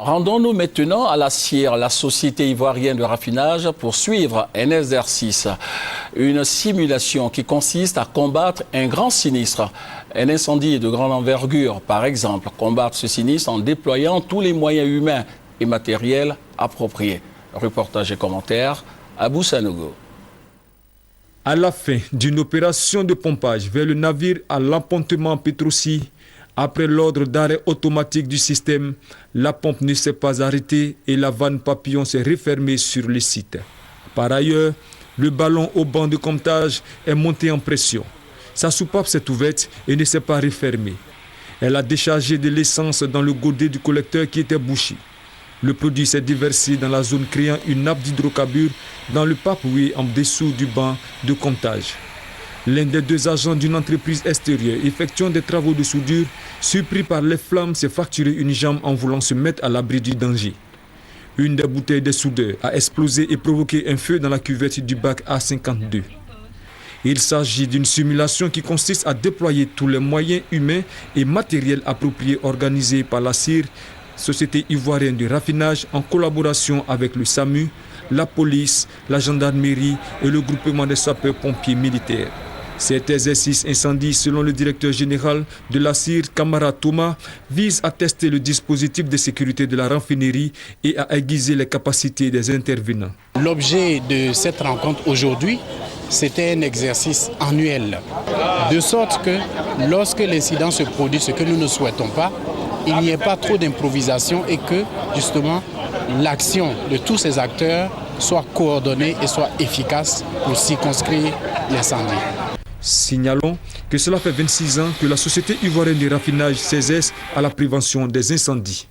Rendons-nous maintenant à la CIR, la Société ivoirienne de raffinage, pour suivre un exercice, une simulation qui consiste à combattre un grand sinistre, un incendie de grande envergure, par exemple. Combattre ce sinistre en déployant tous les moyens humains et matériels appropriés. Reportage et commentaires, Abou Sanogo. À la fin d'une opération de pompage vers le navire à l'appontement Petrosi, après l'ordre d'arrêt automatique du système, la pompe ne s'est pas arrêtée et la vanne papillon s'est refermée sur le site. Par ailleurs, le ballon au banc de comptage est monté en pression. Sa soupape s'est ouverte et ne s'est pas refermée. Elle a déchargé de l'essence dans le godet du collecteur qui était bouché. Le produit s'est déversé dans la zone créant une nappe d'hydrocarbures dans le papoué en dessous du banc de comptage. L'un des deux agents d'une entreprise extérieure effectuant des travaux de soudure, surpris par les flammes, s'est fracturé une jambe en voulant se mettre à l'abri du danger. Une des bouteilles de soudeur a explosé et provoqué un feu dans la cuvette du bac A52. Il s'agit d'une simulation qui consiste à déployer tous les moyens humains et matériels appropriés organisés par la CIR, Société ivoirienne de raffinage, en collaboration avec le SAMU, la police, la gendarmerie et le groupement des sapeurs-pompiers militaires. Cet exercice incendie, selon le directeur général de la CIR, Camara Thomas, vise à tester le dispositif de sécurité de la raffinerie et à aiguiser les capacités des intervenants. L'objet de cette rencontre aujourd'hui, c'était un exercice annuel, de sorte que lorsque l'incident se produit, ce que nous ne souhaitons pas, il n'y ait pas trop d'improvisation et que justement l'action de tous ces acteurs soit coordonnée et soit efficace pour circonscrire l'incendie. Signalons que cela fait 26 ans que la Société ivoirienne de raffinage s'exerce à la prévention des incendies.